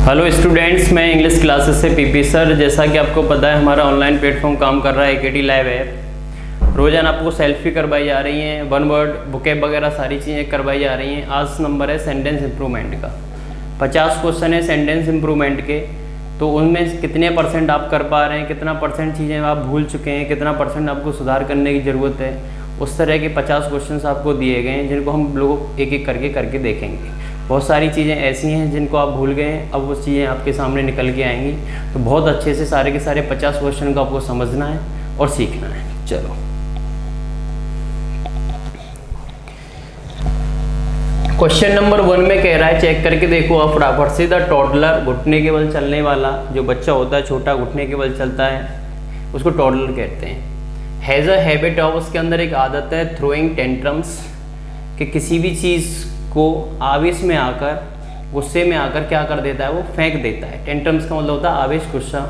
Hello students, मैं English classes से PP sir. जैसा कि आपको पता है हमारा ऑनलाइन प्लेटफॉर्म काम कर रहा है एकेटी लाइव ऐप। रोज़ाना आपको सेल्फी करवाई जा रही हैं, वन वर्ड बुकेब वगैरह सारी चीज़ें करवाई जा रही हैं। आज नंबर है सेंटेंस इम्प्रूवमेंट का। 50 क्वेश्चन है सेंटेंस इम्प्रूवमेंट के, तो उनमें कितने परसेंट आप कर पा रहे हैं, कितना परसेंट चीज़ें आप भूल चुके हैं, कितना परसेंट आपको सुधार करने की ज़रूरत है, उस तरह के 50 क्वेश्चन आपको दिए गए हैं जिनको हम लोग एक एक करके देखेंगे। बहुत सारी चीज़ें ऐसी हैं जिनको आप भूल गए हैं, अब वो चीज़ें आपके सामने निकल के आएंगी। तो बहुत अच्छे से सारे के सारे 50 क्वेश्चन को आपको समझना है और सीखना है। चलो, क्वेश्चन नंबर 1 में कह रहा है, चेक करके देखो आप फटाफट से। द टॉडलर, घुटने के बल चलने वाला जो बच्चा होता है, छोटा घुटने के बल चलता है, उसको टॉडलर कहते हैं। हैज़ अ हैबिट ऑफ, उसके अंदर एक आदत है, थ्रोइंग टेंट्रम्स, कि किसी भी चीज़ को आवेश में आकर, गुस्से में आकर क्या कर देता है, वो फेंक देता है। टेंट्रम्स का मतलब होता है आवेश, गुस्सा।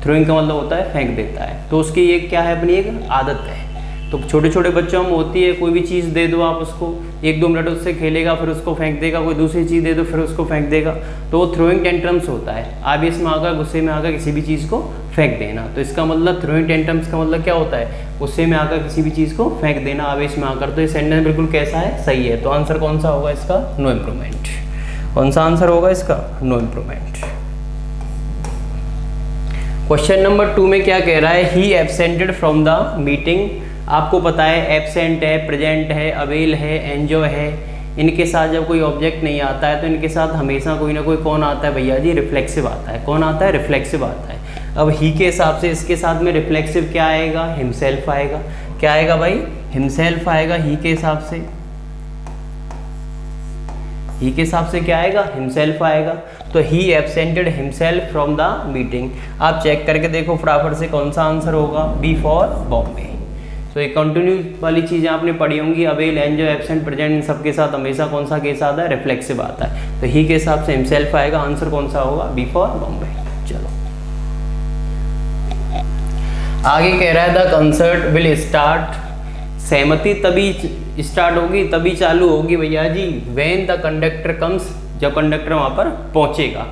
थ्रोइंग का मतलब होता है फेंक देता है। तो उसकी एक क्या है, अपनी एक आदत है। तो छोटे छोटे बच्चों में होती है, कोई भी चीज़ दे दो आप उसको, 1-2 मिनट उससे खेलेगा, फिर उसको फेंक देगा। कोई दूसरी चीज़ दे दो, फिर उसको फेंक देगा। तो वो थ्रोइंग टेंट्रम्स होता है, आवेश में आकर, गुस्से में आकर किसी भी चीज़ को फेंक देना। तो इसका मतलब थ्रोइंग टेंट्रम्स का मतलब क्या होता है, गुस्से में आकर किसी भी चीज़ को फेंक देना, आवेश में आकर। तो ये सेंटेंस बिल्कुल कैसा है, सही है। तो आंसर कौन सा होगा इसका, नो इम्प्रूवमेंट। कौन सा आंसर होगा इसका, नो इम्प्रूवमेंट। क्वेश्चन नंबर 2 में क्या कह रहा है, ही एब्सेंटेड फ्रॉम द मीटिंग। आपको पता है एब्सेंट है, प्रेजेंट है, अवेल है, एंजॉय है। इनके साथ जब कोई ऑब्जेक्ट नहीं आता है तो इनके साथ हमेशा कोई ना कोई कौन आता है भैया जी, रिफ्लेक्सिव आता है। कौन आता है, रिफ्लेक्सिव आता है। अब ही के हिसाब से इसके साथ में रिफ्लेक्सिव क्या आएगा, हिमसेल्फ आएगा। क्या आएगा भाई, हिमसेल्फ आएगा। ही के हिसाब से, ही के हिसाब से क्या आएगा, हिमसेल्फ आएगा। तो ही एब्सेंटेड हिमसेल्फ फ्रॉम द मीटिंग। आप चेक करके देखो फटाफट से कौन सा आंसर होगा, बी फॉर बॉम्बे। तो ये कंटिन्यू वाली चीज़ें आपने पढ़ी होंगी, अवेल, एंजॉय, एब्सेंट, प्रेजेंट, इन सबके साथ हमेशा कौन सा केस आता है, रिफ्लेक्सिव आता है। तो ही के हिसाब से हिमसेल्फ आएगा। आंसर कौन सा होगा, बी फॉर बॉम्बे। चलो आगे कह रहा है, द कंसर्ट विल स्टार्ट, सहमति तभी स्टार्ट होगी, तभी चालू होगी भैया जी, व्हेन द कंडक्टर कम्स, जब कंडक्टर वहाँ पर पहुँचेगा।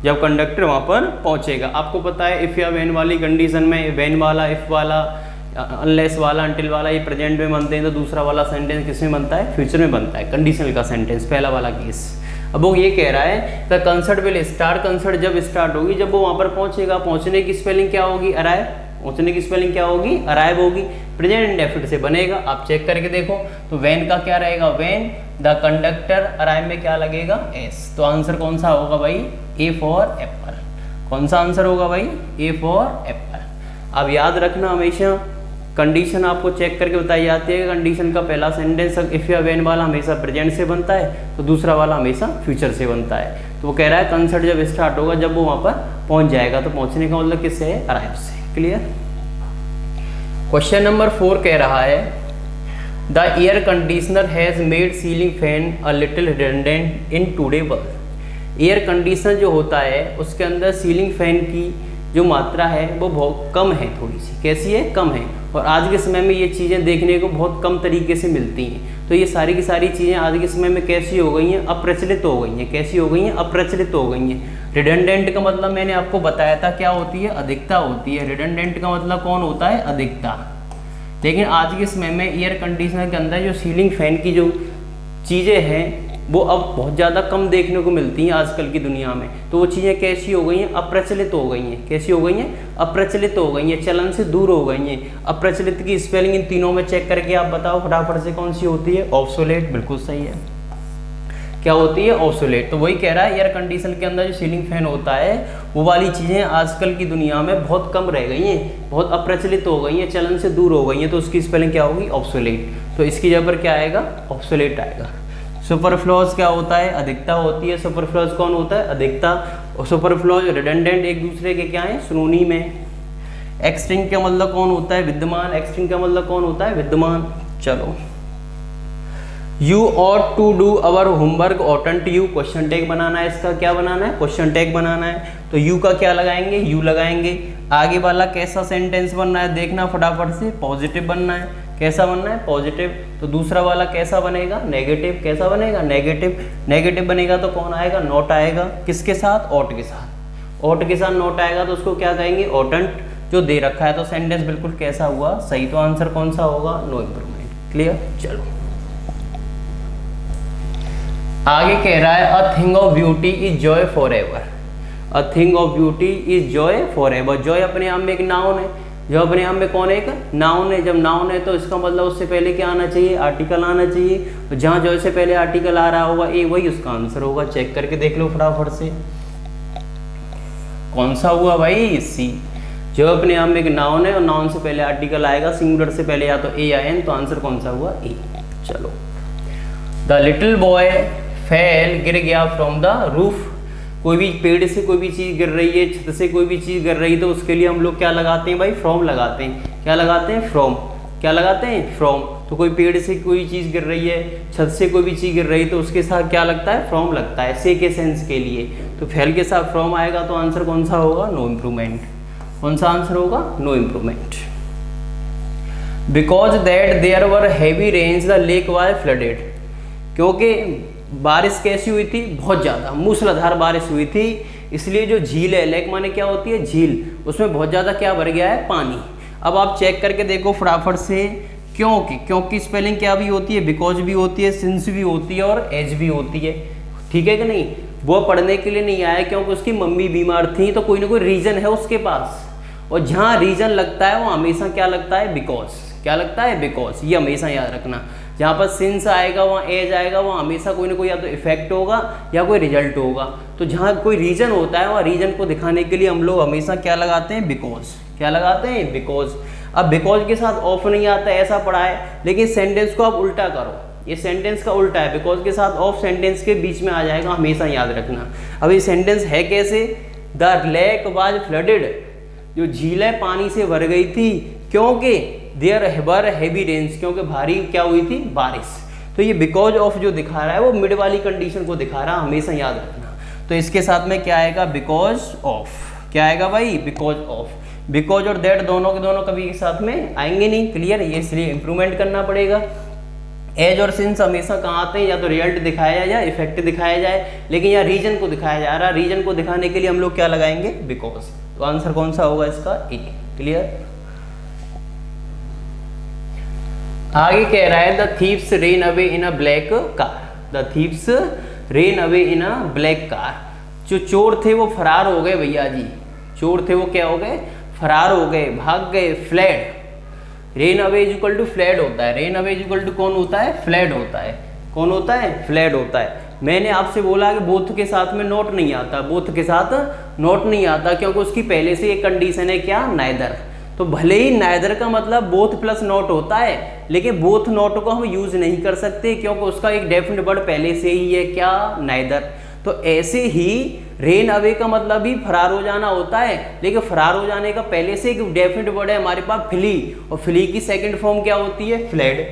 जब कंडक्टर वहाँ पर पहुँचेगा। आपको पता है इफ़ या व्हेन वाली कंडीशन में, व्हेन वाला, इफ़ वाला, अनलेस वाला, अनटिल वाला, ये प्रेजेंट में बनते हैं। तो दूसरा वाला सेंटेंस किस में बनता है, फ्यूचर में बनता है, कंडीशनल का सेंटेंस, पहला वाला केस। अब वो ये कह रहा है the concert will start, concert जब स्टार्ट होगी, जब वो वहाँ पर पहुँचेगा। पहुँचने की स्पेलिंग क्या होगी, अराइव। पहुँचने की स्पेलिंग क्या होगी, अराइव होगी। प्रेजेंट इंडेफिनिट से बनेगा। आप चेक करके देखो तो व्हेन का क्या रहेगा, व्हेन द कंडक्टर, अराइव में क्या लगेगा, एस। तो आंसर कौन सा होगा भाई, ए फॉर एप्पल। कौन सा आंसर होगा भाई, ए फॉर एप्पल। अब याद रखना हमेशा कंडीशन आपको चेक करके बताई जाती है। कंडीशन का पहला सेंटेंस इफ या व्हेन वाला हमेशा प्रेजेंट से बनता है, तो दूसरा वाला हमेशा फ्यूचर से बनता है। तो वो कह रहा है कंसर्ट जब स्टार्ट होगा, जब वो वहाँ पर पहुँच जाएगा। तो पहुँचने का मतलब किससे है, अराइव से। क्लियर। क्वेश्चन नंबर 4 कह रहा है, the air conditioner has made ceiling fan a little redundant in today world. Air conditioner जो होता है उसके अंदर सीलिंग फैन की जो मात्रा है वो बहुत कम है, थोड़ी सी। कैसी है, कम है। और आज के समय में ये चीज़ें देखने को बहुत कम तरीके से मिलती हैं। तो ये सारी की सारी चीज़ें आज के समय में कैसी हो गई हैं, अप्रचलित हो गई हैं। कैसी हो गई हैं, अप्रचलित हो गई हैं। रिडंडेंट का मतलब मैंने आपको बताया था क्या होती है, अधिकता होती है। रिडंडेंट का मतलब कौन होता है, अधिकता। लेकिन आज के समय में एयर कंडीशनर के अंदर जो सीलिंग फैन की जो चीज़ें हैं वो अब बहुत ज़्यादा कम देखने को मिलती हैं आजकल की दुनिया में। तो वो चीज़ें कैसी हो गई हैं, अप्रचलित हो गई हैं। कैसी हो गई हैं, अप्रचलित हो गई हैं, चलन से दूर हो गई हैं। अप्रचलित की स्पेलिंग इन तीनों में चेक करके आप बताओ फटाफट से कौन सी होती है, ऑब्सोलेट। बिल्कुल सही है। क्या होती है, ऑब्सोलेट। तो वही कह रहा है एयर कंडीशन के अंदर जो सीलिंग फैन होता है वो वाली चीज़ें आजकल की दुनिया में बहुत कम रह गई हैं, बहुत अप्रचलित हो गई हैं, चलन से दूर हो गई हैं। तो उसकी स्पेलिंग क्या होगी, ऑब्सोलेट। तो इसकी जगह पर क्या आएगा, ऑब्सोलेट आएगा। सुपरफ्लोज क्या होता है, अधिकता होती है। सुपरफ्लोज कौन होता है, अधिकता। और सुपरफ्लोज रिडंडेंट एक दूसरे के क्या है, सुनोनी में। एक्सटिंक्ट का मतलब कौन होता है, विद्यमान। एक्सटिंक्ट का मतलब कौन होता है, विद्यमान। चलो, you ought to do our homework oughtn't you. Question tag बनाना है, इसका क्या बनाना है, क्वेश्चन टैग बनाना है। तो यू का क्या लगाएंगे, यू लगाएंगे। आगे वाला कैसा सेंटेंस बनना है देखना फटाफट से, पॉजिटिव बनना है। कैसा बनना है, पॉजिटिव। तो दूसरा वाला कैसा बनेगा, नेगेटिव। कैसा बनेगा, नेगेटिव। नेगेटिव बनेगा तो कौन आएगा, नॉट आएगा। किसके साथ, ऑट के साथ। ऑट के साथ नॉट आएगा तो उसको क्या कहेंगे, ऑटंट जो दे रखा है। तो सेंटेंस बिल्कुल कैसा हुआ, सही। तो आंसर कौन सा होगा, नो इम्प्रूवमेंट। क्लियर। चलो आगे कह रहा है a thing of beauty is Joy for ever. A thing of beauty is Joy for ever. Joy अपने आप में एक नाउन है, जो अपने आप में कौन है, एक नाउन है। जब नाउन है तो इसका मतलब उससे पहले क्या आना चाहिए, आर्टिकल आना चाहिए। तो जहाँ जॉय से पहले आर्टिकल आ रहा होगा ए, वही उसका आंसर होगा। चेक करके देख लो फटाफट से, कौन सा हुआ भाई, सी। जो अपने आप में एक नाउन है और नाउन से पहले आर्टिकल आएगा, सिंगुलर से पहले या तो ए या एन, तो आंसर कौन सा हुआ, ए। चलो द लिटिल बॉय फेल, गिर गया फ्रॉम द रूफ। कोई भी पेड़ से कोई भी चीज़ गिर रही है, छत से कोई भी चीज़ गिर रही है, तो उसके लिए हम लोग क्या लगाते हैं भाई, फ्रॉम लगाते हैं। क्या लगाते हैं, फ्रॉम। क्या लगाते हैं, फ्रॉम। तो कोई पेड़ से कोई चीज़ गिर रही है, छत से कोई भी चीज़ गिर रही है, तो उसके साथ क्या लगता है, फ्रॉम लगता है, से के सेंस के लिए। तो फेल के साथ फ्रॉम आएगा तो आंसर कौन सा होगा, नो इम्प्रूवमेंट। कौन सा आंसर होगा, no improvement. Because that there were heavy rains the lake was flooded. क्योंकि बारिश कैसी हुई थी, बहुत ज़्यादा मूसलाधार बारिश हुई थी, इसलिए जो झील है, लेक माने क्या होती है, झील, उसमें बहुत ज़्यादा क्या भर गया है, पानी। अब आप चेक करके देखो फटाफट से, क्योंकि स्पेलिंग क्या भी होती है, बिकॉज भी होती है, सिंस भी होती है और एज भी होती है। ठीक है कि नहीं। वो पढ़ने के लिए नहीं आया क्योंकि उसकी मम्मी बीमार थी, तो कोई ना कोई रीज़न है उसके पास। और जहाँ रीज़न लगता है वो हमेशा क्या लगता है, बिकॉज। क्या लगता है, बिकॉज। ये हमेशा याद रखना। जहाँ पर सिंस आएगा वहाँ एज आएगा, वहाँ हमेशा कोई ना कोई या तो इफेक्ट होगा या कोई रिजल्ट होगा। तो जहाँ कोई रीजन होता है वहाँ रीजन को दिखाने के लिए हम लोग हमेशा क्या लगाते हैं, बिकॉज। क्या लगाते हैं, बिकॉज। अब बिकॉज के साथ ऑफ नहीं आता है, ऐसा पढ़ा है, लेकिन सेंटेंस को आप उल्टा करो, ये सेंटेंस का उल्टा है। बिकॉज के साथ ऑफ सेंटेंस के बीच में आ जाएगा, हमेशा याद रखना। अब ये सेंटेंस है कैसे, द लेक वाज फ्लडेड, जो झील है पानी से भर गई थी, क्योंकि देयर वर हैवी रेन्स, क्योंकि भारी क्या हुई थी, बारिश। तो ये बिकॉज ऑफ जो दिखा रहा है वो मिड वाली कंडीशन को दिखा रहा है, हमेशा याद रखना। तो इसके साथ में क्या आएगा, बिकॉज ऑफ। क्या आएगा भाई, बिकॉज ऑफ। बिकॉज और दैट दोनों के दोनों कभी एक साथ में आएंगे नहीं। क्लियर। ये इसलिए इंप्रूवमेंट करना पड़ेगा। एज और सिंस हमेशा कहाँ आते हैं, या तो रिजल्ट दिखाया जाए या इफेक्ट दिखाया जाए, लेकिन यहाँ रीजन को दिखाया जा रहा है। रीजन को दिखाने के लिए हम लोग क्या लगाएंगे, बिकॉज। तो आंसर कौन सा होगा इसका, ए। क्लियर। आगे कह रहा है the thieves rain away in a black car. The thieves rain away in a black car. जो चोर थे वो फरार हो गए भैया जी। चोर थे वो क्या हो गए, फरार हो गए, भाग गए, fled. Ran away is equal to fled होता है। Ran away is equal to कौन होता है, फ्लैड होता है। कौन होता है, फ्लैड होता है। मैंने आपसे बोला कि बोथ के साथ में नोट नहीं आता, बोथ के साथ नोट नहीं आता, क्योंकि उसकी पहले से एक कंडीशन है क्या, नाइदर। तो भले ही नाइदर का मतलब बोथ प्लस नॉट होता है, लेकिन बोथ नॉट को हम यूज नहीं कर सकते, क्योंकि उसका एक डेफिनेट वर्ड पहले से ही है क्या, नाइदर। तो ऐसे ही रेन अवे का मतलब भी फरार हो जाना होता है, लेकिन फरार हो जाने का पहले से एक डेफिनेट वर्ड है हमारे पास, फ्ली। और फ्ली की सेकंड फॉर्म क्या होती है, फ्लेड।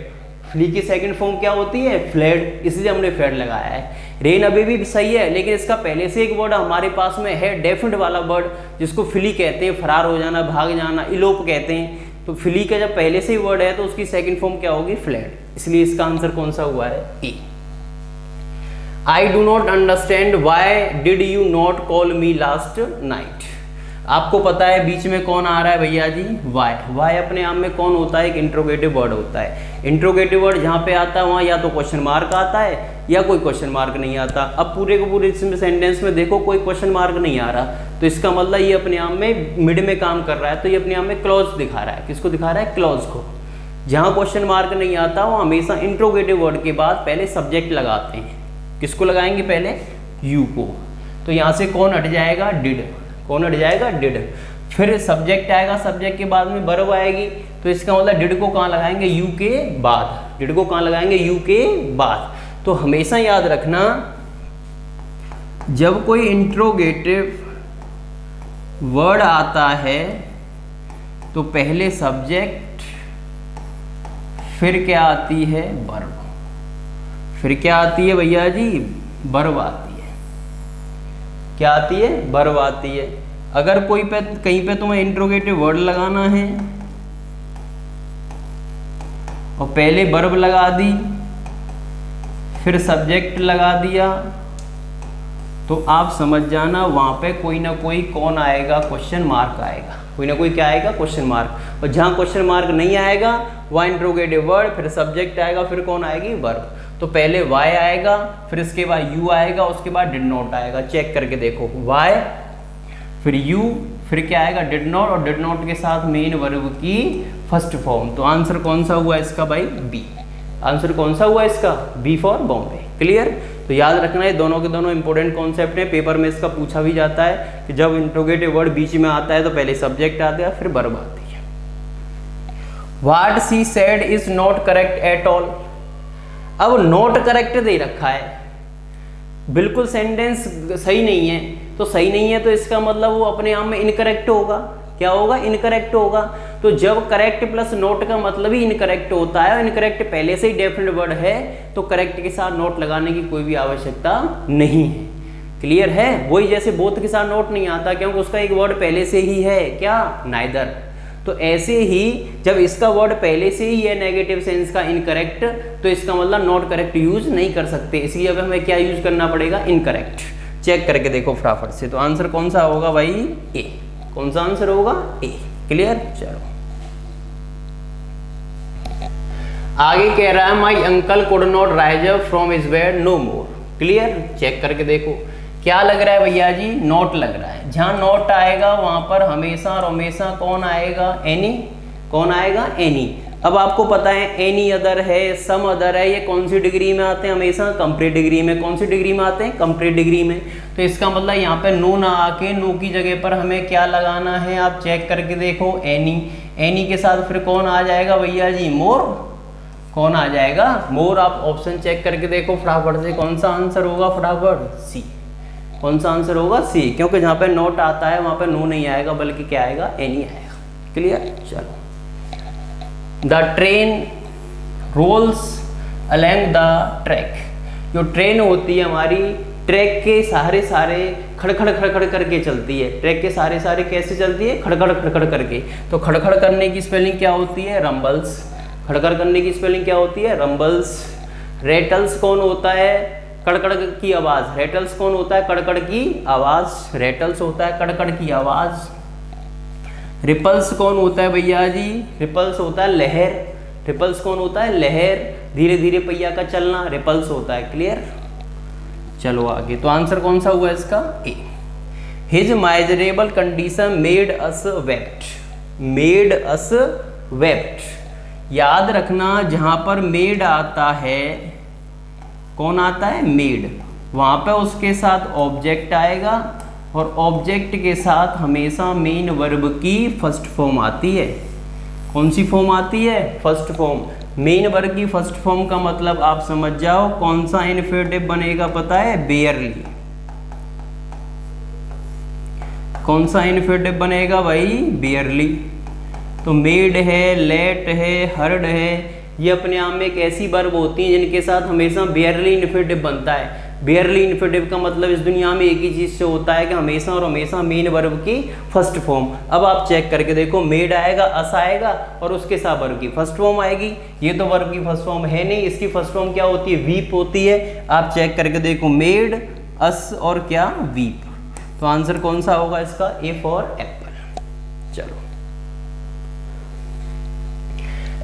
फ्ली की सेकंड फॉर्म क्या होती है, फ्लेड, इसलिए हमने फ्लेड लगाया है। रेन अवे भी सही है, लेकिन इसका पहले से एक वर्ड हमारे पास में है, डेफिनेट वाला वर्ड, जिसको फ्ली कहते हैं, फरार हो जाना, भाग जाना, इलोप कहते हैं। तो फ्ली का जब पहले से ही वर्ड है तो उसकी सेकंड फॉर्म क्या होगी, फ्लेड। इसलिए इसका आंसर कौन सा हुआ है, A. I do not understand why did you not call me last night. आपको पता है बीच में कौन आ रहा है भैया जी, वाई। वाई अपने आप में कौन होता है, एक इंट्रोगेटिव वर्ड होता है। इंट्रोगेटिव वर्ड जहाँ पे आता है वहाँ या तो क्वेश्चन मार्क आता है या कोई क्वेश्चन मार्क नहीं आता। अब पूरे को पूरे इसमें सेंटेंस में देखो कोई क्वेश्चन मार्क नहीं आ रहा, तो इसका मतलब ये अपने आप में मिड में काम कर रहा है, तो ये अपने आप में क्लॉज दिखा रहा है। किसको दिखा रहा है, क्लॉज को। जहाँ क्वेश्चन मार्क नहीं आता वो हमेशा इंट्रोगेटिव वर्ड के बाद पहले सब्जेक्ट लगाते हैं। किसको लगाएंगे, पहले यू को। तो यहाँ से कौन हट जाएगा, डिड। कौन हट जाएगा, डिड। फिर सब्जेक्ट आएगा, सब्जेक्ट के बाद में वर्ब आएगी, तो इसका मतलब डिड को कहाँ लगाएंगे, यू के बाद। डिड को कहाँ लगाएंगे, यू के बाद। तो हमेशा याद रखना जब कोई इंट्रोगेटिव वर्ड आता है तो पहले सब्जेक्ट, फिर क्या आती है, वर्ब। फिर क्या आती है भैया जी, वर्ब आती है। क्या आती है, वर्ब आती है। अगर कोई पे कहीं पे तुम्हें इंट्रोगेटिव वर्ड लगाना है और पहले वर्ब लगा दी, फिर सब्जेक्ट लगा दिया, तो आप समझ जाना वहाँ पे कोई ना कोई कौन आएगा, क्वेश्चन मार्क आएगा, कोई ना कोई क्या आएगा, क्वेश्चन मार्क। और जहाँ क्वेश्चन मार्क नहीं आएगा वहाँ इंट्रोगेटिव वर्ड, फिर सब्जेक्ट आएगा, फिर कौन आएगी, वर्ब। तो पहले वाई आएगा, फिर इसके बाद यू आएगा, उसके बाद डिड नॉट आएगा। चेक करके देखो, वाई फिर यू फिर क्या आएगा, डिड नॉट, और डिड नॉट के साथ मेन वर्ब की फर्स्ट फॉर्म। तो आंसर कौन सा हुआ इसका भाई, बी। आंसर कौन सा हुआ इसका, बी फॉर बॉम्बे। क्लियर। तो याद रखना है दोनों के दोनों इंपॉर्टेंट कॉन्सेप्ट है, पेपर में इसका पूछा भी जाता है कि जब इंट्रोगेटिव वर्ड बीच में आता है तो पहले सब्जेक्ट आता है फिर वर्ब आती है। What she said is not correct at all. अब नॉट करेक्ट दे रखा है, बिल्कुल सेंटेंस सही नहीं है, तो सही नहीं है तो इसका मतलब वो अपने आप में इनकरेक्ट होगा। क्या होगा, इनकरेक्ट होगा। तो जब करेक्ट प्लस नोट का मतलब ही इनकरेक्ट होता है, और इनकरेक्ट पहले से ही डेफिनेट वर्ड है, तो करेक्ट के साथ नोट लगाने की कोई भी आवश्यकता नहीं है। क्लियर है। वही जैसे बोथ के साथ नोट नहीं आता, क्योंकि उसका एक वर्ड पहले से ही है, क्या, नाइदर। तो ऐसे ही जब इसका वर्ड पहले से ही है नेगेटिव सेंस का इनकरेक्ट, तो इसका मतलब नॉट करेक्ट यूज नहीं कर सकते, इसलिए अब हमें क्या यूज करना पड़ेगा, इनकरेक्ट। चेक करके देखो फटाफट से। तो आंसर कौन सा होगा भाई, ए। कौन सा आंसर होगा, ए। क्लियर। चलो आगे कह रहा है my uncle could not rise up from his bed no more. Clear. Check करके देखो क्या लग रहा है भैया जी, नॉट लग रहा है। जहां नॉट आएगा वहां पर हमेशा और हमेशा कौन आएगा, एनी। कौन आएगा, एनी। अब आपको पता है एनी अदर है, सम अदर है, ये कौन सी डिग्री में आते हैं, हमेशा कंप्लीट डिग्री में। कौन सी डिग्री में आते हैं, कंप्लीट डिग्री में। तो इसका मतलब यहाँ पे नो ना आके नो की जगह पर हमें क्या लगाना है, आप चेक करके देखो, एनी। एनी के साथ फिर कौन आ जाएगा भैया जी, मोर। कौन आ जाएगा, मोर। आप ऑप्शन चेक करके देखो फटाफट से, कौन सा आंसर होगा फटाफट, सी। कौन सा आंसर होगा, सी। क्योंकि जहाँ पे नोट आता है वहाँ पे नो नहीं आएगा, बल्कि क्या आएगा, एनी आएगा। क्लियर। चलो the train rolls along the track. जो ट्रेन होती है हमारी, ट्रैक के सारे सारे खड़खड़ खड़खड़ करके चलती है। ट्रैक के सारे सारे कैसे चलती है, खड़खड़ खड़खड़ करके। तो खड़खड़ करने की स्पेलिंग क्या होती है, रंबल्स। खड़खड़ करने की स्पेलिंग क्या होती है, रंबल्स। रेटल्स कौन होता है, कड़कड़ की आवाज। रेटल्स कौन होता है, कड़कड़ की आवाज। रेटल्स होता है कड़कड़ की आवाज। रिपल्स कौन होता है भैया जी, रिपल्स होता है लहर। रिपल्स कौन होता है, लहर, धीरे धीरे पहिया का चलना, रिपल्स होता है। क्लियर। चलो आगे। तो आंसर कौन सा हुआ इसका, A. His miserable condition made us wept. Made us wept. याद रखना जहां पर मेड आता है, कौन आता है, मेड, वहां पे उसके साथ ऑब्जेक्ट आएगा, और ऑब्जेक्ट के साथ हमेशा मेन वर्ब की फर्स्ट फॉर्म आती है। कौन सी फॉर्म आती है, फर्स्ट फॉर्म। मेन वर्ब की फर्स्ट फॉर्म का मतलब आप समझ जाओ कौन सा इन्फिनेटिव बनेगा, पता है, बेयरली। कौन सा इन्फिनेटिव बनेगा भाई, बेयरली। तो मेड है, लेट है, हर्ड है, ये अपने आप में एक ऐसी वर्ब होती हैं जिनके साथ हमेशा बेयरली इन्फिनेटिव बनता है। बेयरली इन्फिनेटिव का मतलब इस दुनिया में एक ही चीज से होता है कि हमेशा और हमेशा मेन वर्ब की फर्स्ट फॉर्म। अब आप चेक करके देखो, मेड आएगा, अस आएगा, और उसके साथ वर्ब की फर्स्ट फॉर्म आएगी। ये तो वर्ब की फर्स्ट फॉर्म है नहीं, इसकी फर्स्ट फॉर्म क्या होती है, वीप होती है। आप चेक करके देखो, मेड, अस और क्या, वीप। तो आंसर कौन सा होगा इसका, ए फॉर एप्पल। चलो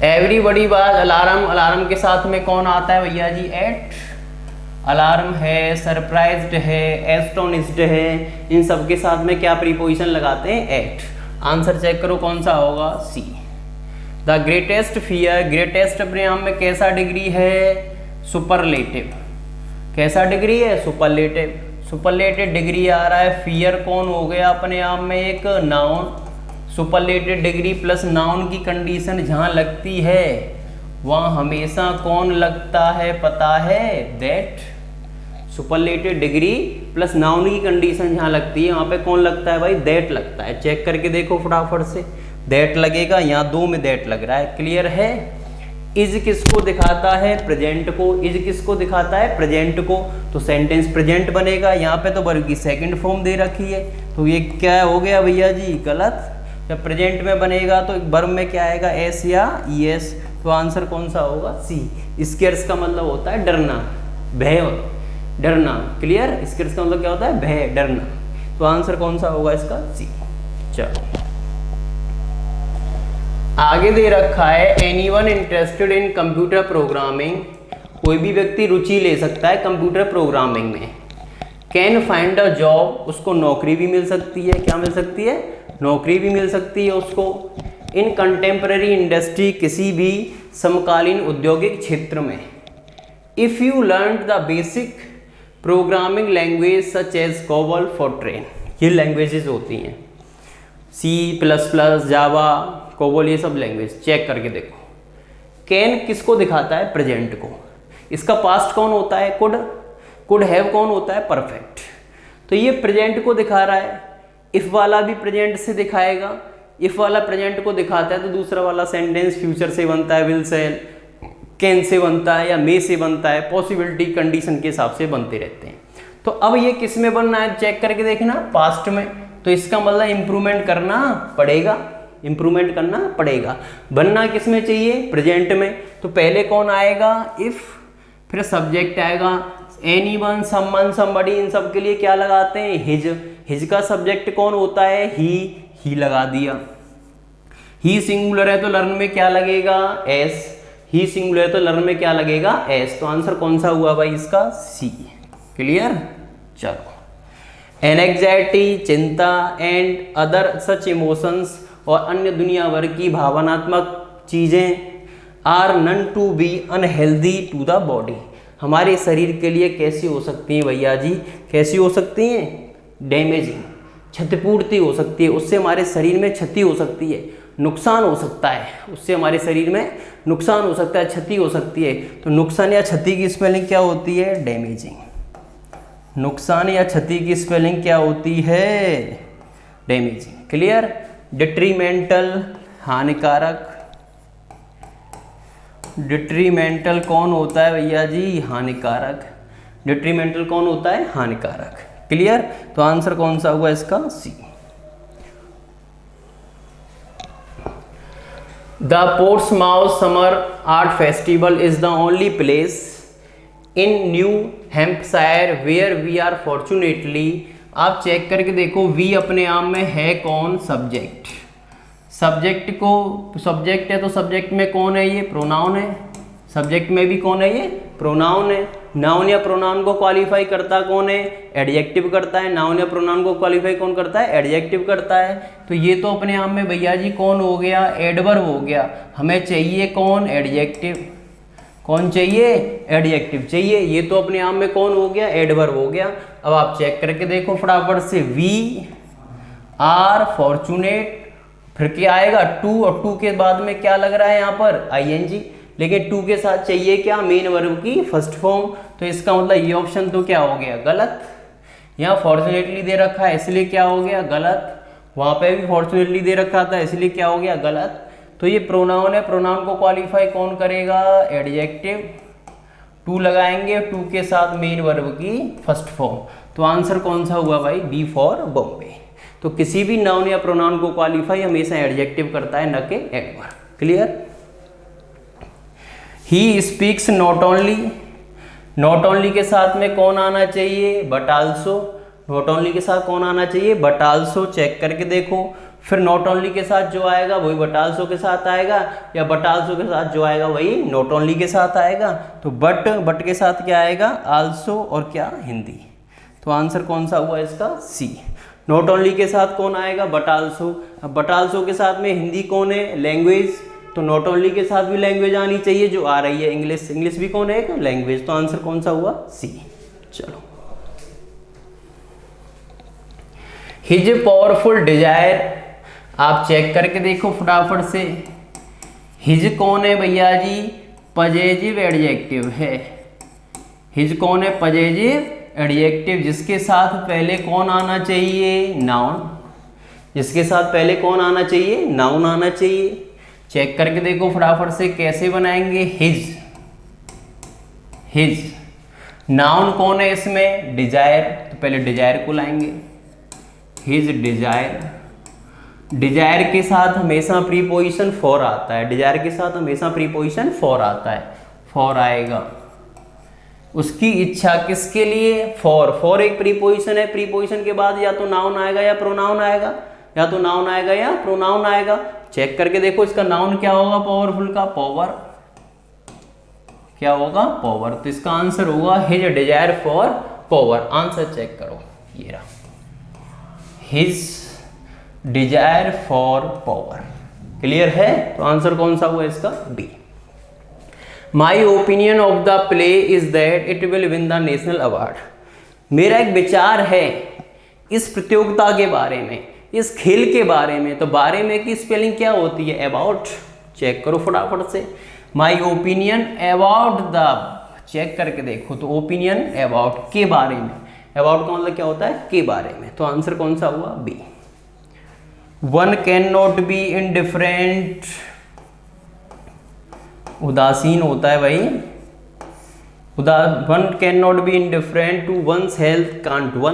एवरीबॉडी वाज अलार्म। अलार्म के साथ में कौन आता है भैया जी, एट। अलार्म है, सरप्राइज्ड है, एस्टोनिश्ड है, इन सब के साथ में क्या प्रीपोजिशन लगाते हैं, एट। आंसर चेक करो कौन सा होगा, C. The greatest fear. Greatest अपने आप में कैसा डिग्री है, सुपरलेटिव। कैसा डिग्री है, सुपरलेटिव। सुपरलेटिव डिग्री आ रहा है। फियर कौन हो गया अपने आप में, एक noun. Superlative degree plus noun की कंडीशन जहां लगती है वहां हमेशा कौन लगता है, पता है, that. Superlative degree plus noun की कंडीशन जहां लगती है वहां पे कौन लगता है भाई, दैट लगता है। चेक करके देखो फटाफट से, दैट लगेगा, यहाँ दो में दैट लग रहा है। क्लियर है। इज किसको दिखाता है, प्रेजेंट को। इज किसको दिखाता है, प्रेजेंट को। तो सेंटेंस प्रेजेंट बनेगा। यहाँ पे तो वर्ब की सेकंड फॉर्म दे रखी है, तो ये क्या हो गया भैया जी, गलत। जब प्रेजेंट में बनेगा तो वर्ब में क्या आएगा, एस या ई एस। तो आंसर कौन सा होगा, सी। स्केयर्स का मतलब होता है डरना, भय। डरना। क्लियर, स्किर्स का मतलब क्या होता है? भय, डरना। तो आंसर कौन सा होगा इसका? सी। चलो आगे दे रखा है anyone interested in computer programming, कोई भी व्यक्ति रुचि ले सकता है कंप्यूटर प्रोग्रामिंग में, कैन फाइंड अ जॉब, उसको नौकरी भी मिल सकती है। क्या मिल सकती है? नौकरी भी मिल सकती है उसको। इन कंटेम्प्रेरी इंडस्ट्री, किसी भी समकालीन औद्योगिक क्षेत्र में। If you learn the basic programming language such as COBOL, Fortran, ये लैंग्वेजेस होती हैं, C++, जावा, कोबॉल, ये सब लैंग्वेज चेक करके देखो। कैन किसको दिखाता है? प्रेजेंट को। इसका पास्ट कौन होता है? कुड। कुड हैव कौन होता है? परफेक्ट। तो ये प्रेजेंट को दिखा रहा है। इफ वाला भी प्रेजेंट से दिखाएगा, इफ वाला प्रेजेंट को दिखाता है तो दूसरा वाला सेंटेंस फ्यूचर से बनता है, विल से, कैन से बनता है या मे से बनता है, पॉसिबिलिटी कंडीशन के हिसाब से बनते रहते हैं। तो अब ये किस में बनना है? चेक करके देखना, पास्ट में। तो इसका मतलब इंप्रूवमेंट करना पड़ेगा, इंप्रूवमेंट करना पड़ेगा। बनना किस में चाहिए? प्रेजेंट में। तो पहले कौन आएगा? इफ, फिर सब्जेक्ट आएगा, एनीवन, समवन, समबडी, इन सब के लिए क्या लगाते हैं? हिज। हिज का सब्जेक्ट कौन होता है? ही लगा दिया। ही सिंगुलर है तो लर्न में क्या लगेगा? एस। ही सिंगुलर है तो लर्न में क्या लगेगा? एस। तो आंसर कौन सा हुआ भाई इसका? सी। क्लियर? चलो एंग्जाइटी, चिंता, एंड अदर सच इमोशंस, और अन्य दुनिया भर की भावनात्मक चीज़ें, are none to be unhealthy to the body, हमारे शरीर के लिए कैसी हो सकती हैं भैया जी? कैसी हो सकती हैं? डैमेजिंग, क्षतिपूर्ति हो सकती है, उससे हमारे शरीर में क्षति हो सकती है, नुकसान हो सकता है, उससे हमारे शरीर में नुकसान हो सकता है, क्षति हो सकती है। तो नुकसान या क्षति की स्पेलिंग क्या होती है? डैमेजिंग। नुकसान या क्षति की स्पेलिंग क्या होती है? डैमेजिंग। क्लियर? डिट्रीमेंटल, हानिकारक। डिट्रीमेंटल कौन होता है भैया जी? हानिकारक। डिट्रीमेंटल कौन होता है? हानिकारक। क्लियर? तो आंसर कौन सा हुआ इसका? C. The Portsmouth summer art festival is the only place in New Hampshire where we are fortunately, आप चेक करके देखो, वी अपने आप में है कौन? सब्जेक्ट। सब्जेक्ट को, सब्जेक्ट है तो सब्जेक्ट में कौन है? ये प्रोनाउन है। सब्जेक्ट में भी कौन है? ये प्रोनाउन है। नाउन या प्रोनाउन को क्वालिफाई करता कौन है? एडजेक्टिव करता है। नाउन या प्रोनाउन को क्वालिफाई कौन करता है? एडजेक्टिव करता है। तो ये तो अपने आप में भैया जी कौन हो गया? एडवर्ब हो गया। हमें चाहिए कौन? एडजेक्टिव। कौन चाहिए? एडजेक्टिव चाहिए। ये तो अपने आप में कौन हो गया? एडवर्ब हो गया। अब आप चेक करके देखो फटाफट से, वी आर फॉर्चुनेट, फिर क्या आएगा? टू, और टू के बाद में क्या लग रहा है यहाँ पर? आईएनजी। लेकिन टू के साथ चाहिए क्या? मेन वर्ब की फर्स्ट फॉर्म। तो इसका मतलब ये ऑप्शन तो क्या हो गया? गलत। यहाँ फॉर्चुनेटली दे रखा है इसलिए क्या हो गया? गलत। वहाँ पे भी फॉर्चुनेटली दे रखा था इसलिए क्या हो गया? गलत। तो ये प्रोनाउन है, प्रोनाउन को क्वालिफाई कौन करेगा? एडजेक्टिव। टू लगाएंगे, टू के साथ मेन वर्ब की फर्स्ट फॉर्म। तो आंसर कौन सा हुआ भाई? B for Bombay. तो किसी भी नाउन या प्रोनाउन को क्वालिफाई हमेशा एडजेक्टिव करता है, न कि adverb. Clear? He speaks not only, not only के साथ में कौन आना चाहिए? But also. नॉट ओनली के साथ कौन आना चाहिए? But also. चेक करके देखो, फिर नॉट ओनली के साथ जो आएगा वही बट आल्सो के साथ आएगा, या बट आल्सो के साथ जो आएगा वही नॉट ओनली के साथ आएगा। तो बट के साथ क्या आएगा? आल्सो, और क्या? हिंदी। तो आंसर कौन सा हुआ इसका? सी। नॉट ओनली के साथ कौन आएगा? But also. अब बट आल्सो के साथ में हिंदी कौन है? लैंग्वेज। तो नॉट ओनली के साथ भी लैंग्वेज आनी चाहिए, जो आ रही है इंग्लिश। इंग्लिश भी कौन है? एक लैंग्वेज। तो आंसर कौन सा हुआ? सी। चलो, हिज पावरफुल डिजायर, आप चेक करके देखो फटाफट से, हिज कौन है भैया जी? पजेजिव एडजेक्टिव है। हिज कौन है? पजेजिव एडजेक्टिव, जिसके साथ पहले कौन आना चाहिए? नाउन। जिसके साथ पहले कौन आना चाहिए? नाउन आना चाहिए। चेक करके देखो फटाफट से, कैसे बनाएंगे? हिज। हिज नाउन कौन है इसमें? डिजायर। तो पहले डिजायर को लाएंगे, हिज डिजायर। डिजायर के साथ हमेशा प्रीपोजिशन फॉर आता है। डिजायर के साथ हमेशा प्रीपोजिशन फॉर आता है। फॉर आएगा, उसकी इच्छा किसके लिए, फॉर एक प्रीपोजिशन है, प्रीपोजिशन के बाद या तो नाउन आएगा या प्रोनाउन आएगा, या तो नाउन आएगा या प्रोनाउन आएगा। चेक करके देखो इसका नाउन क्या होगा, पावरफुल का पावर, क्या होगा, पावर। तो इसका आंसर होगा his desire for power. Answer check करो, ये रहा, his desire for power. Clear है? तो आंसर कौन सा हुआ इसका, B. My opinion of the play is that it will win the national award. मेरा एक विचार है इस प्रतियोगिता के बारे में, इस खेल के बारे में। तो बारे में की स्पेलिंग क्या होती है, अबाउट। चेक करो फटाफट से, my opinion about the, check करके देखो। तो ओपिनियन अबाउट, के बारे में, अबाउट का मतलब क्या होता है, के बारे में। तो आंसर कौन सा हुआ, B. One can not be indifferent, उदासीन होता है भाई, one can not be indifferent to one's health can't one.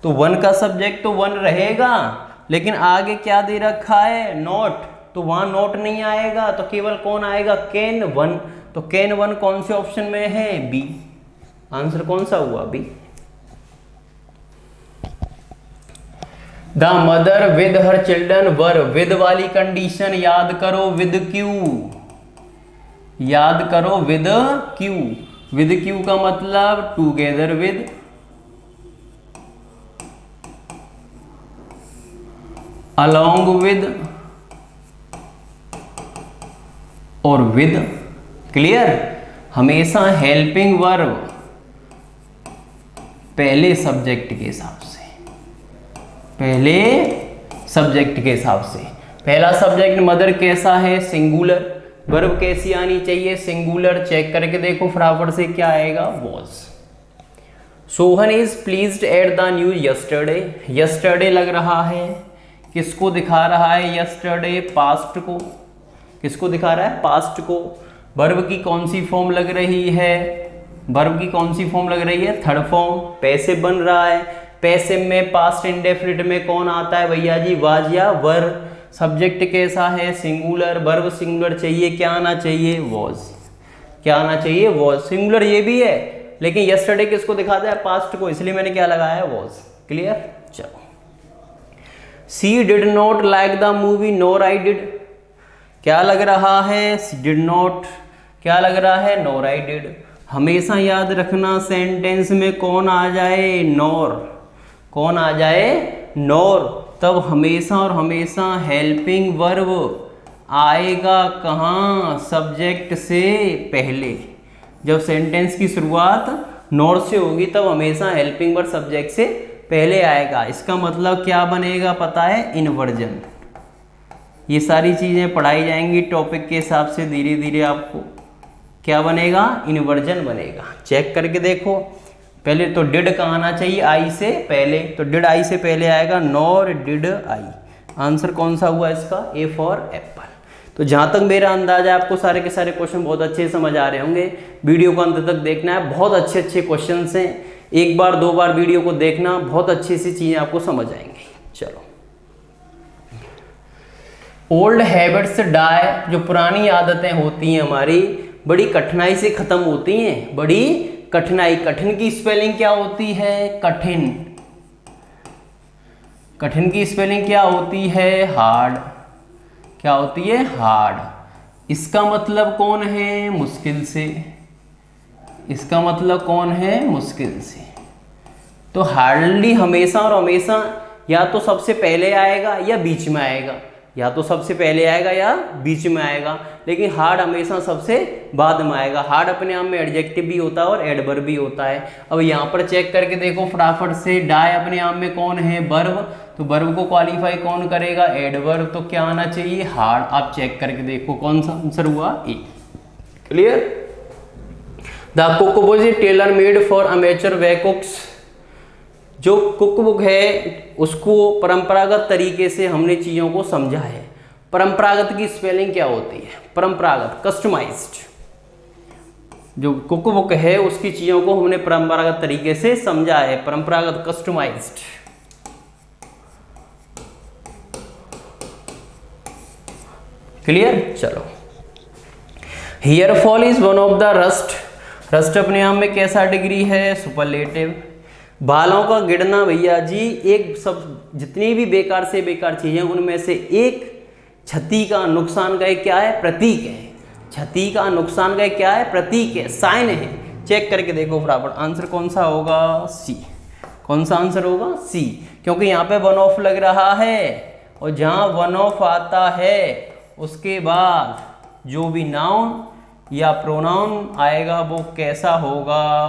तो वन का सब्जेक्ट तो वन रहेगा, लेकिन आगे क्या दे रखा है, नॉट, तो वहां नॉट नहीं आएगा, तो केवल कौन आएगा, कैन वन। तो कैन वन कौन से ऑप्शन में है, बी। आंसर कौन सा हुआ, B. The mother with her children were, with वाली कंडीशन याद करो, विद क्यू, याद करो विद क्यू। विद क्यू का मतलब टूगेदर विद, अलोंग विद और विद। क्लियर? हमेशा हेल्पिंग वर्ब पहले सब्जेक्ट के हिसाब से, पहले सब्जेक्ट के हिसाब से। पहला सब्जेक्ट मदर कैसा है, सिंगुलर, वर्ब कैसी आनी चाहिए, सिंगुलर। चेक करके देखो फटाफट से क्या आएगा, was. Sohan is pleased at the news yesterday, yesterday लग रहा है, किसको दिखा रहा है, यस्टरडे पास्ट को, किसको दिखा रहा है, पास्ट को। वर्ब की कौन सी फॉर्म लग रही है, वर्ब की कौन सी फॉर्म लग रही है, थर्ड फॉर्म। पैसिव बन रहा है, पैसिव में पास्ट इंडेफिनिट में कौन आता है भैया जी, वाज या वर। सब्जेक्ट कैसा है, सिंगुलर, वर्ब सिंगुलर चाहिए, क्या आना चाहिए, वॉज, क्या आना चाहिए, वॉज। सिंगुलर ये भी है, लेकिन यस्टरडे किसको दिखाता है, पास्ट को, इसलिए मैंने क्या लगाया है, वॉज। क्लियर? चलो। C did not like the movie nor I did, क्या लग रहा है, डिड नॉट, क्या लग रहा है, नोर आई डिड। हमेशा याद रखना सेंटेंस में कौन आ जाए, नोर, कौन आ जाए, नोर। तब हमेशा और हमेशा हेल्पिंग वर्ब आएगा कहाँ, सब्जेक्ट से पहले। जब सेंटेंस की शुरुआत नोर से होगी तब हमेशा हेल्पिंग वर्ब सब्जेक्ट से पहले आएगा। इसका मतलब क्या बनेगा पता है, इन्वर्जन। ये सारी चीज़ें पढ़ाई जाएंगी टॉपिक के हिसाब से, धीरे धीरे आपको क्या बनेगा, इन्वर्जन बनेगा। चेक करके देखो, पहले तो डिड का आना चाहिए आई से पहले, तो डिड आई से पहले आएगा, नॉर डिड आई। आंसर कौन सा हुआ इसका, ए फॉर एप्पल। तो जहाँ तक मेरा अंदाजा है आपको सारे के सारे क्वेश्चन बहुत अच्छे से समझ आ रहे होंगे। वीडियो को अंत तक देखना है, बहुत अच्छे अच्छे क्वेश्चन हैं, एक बार दो बार वीडियो को देखना, बहुत अच्छी सी चीज़ें आपको समझ आएंगी। चलो, ओल्ड हैबिट्स डाई, जो पुरानी आदतें होती हैं हमारी, बड़ी कठिनाई से खत्म होती हैं, बड़ी कठिनाई। कठिन की स्पेलिंग क्या होती है, कठिन, कठिन की स्पेलिंग क्या होती है, हार्ड, क्या होती है, हार्ड। इसका मतलब कौन है, मुश्किल से, इसका मतलब कौन है, मुश्किल से। तो हार्डली हमेशा और हमेशा या तो सबसे पहले आएगा या बीच में आएगा, या तो सबसे पहले आएगा या बीच में आएगा, लेकिन हार्ड हमेशा सबसे बाद में आएगा। हार्ड अपने आप में एडजेक्टिव भी होता है और एडवर्ब भी होता है। अब यहाँ पर चेक करके देखो फटाफट से, डाई अपने आप में कौन है, वर्ब, तो वर्ब को क्वालिफाई कौन करेगा, एडवर्ब। तो क्या आना चाहिए, हार्ड। आप चेक करके देखो कौन सा आंसर हुआ, A. Clear? The cook book is tailor made for amateur cooks, जो कुक बुक है उसको परंपरागत तरीके से हमने चीज़ों को समझा है। परंपरागत की स्पेलिंग क्या होती है, परंपरागत, कस्टमाइज्ड। जो कुक बुक है उसकी चीज़ों को हमने परंपरागत तरीके से समझा है, परंपरागत, कस्टमाइज्ड। क्लियर? चलो, hair fall is one of the rust, rust अपने आप में कैसा डिग्री है, सुपरलेटिव। बालों का गिरना भैया जी एक सब जितनी भी बेकार से बेकार चीजें उनमें से एक क्षति का नुकसान का क्या है, प्रतीक है। क्षति का नुकसान का क्या है, प्रतीक है, साइन है। चेक करके देखो फटाफट आंसर कौन सा होगा, सी। कौन सा आंसर होगा, सी, क्योंकि यहाँ पे वन ऑफ लग रहा है और जहाँ वन ऑफ आता है उसके बाद जो भी नाउन या प्रोनाउन आएगा वो कैसा होगा,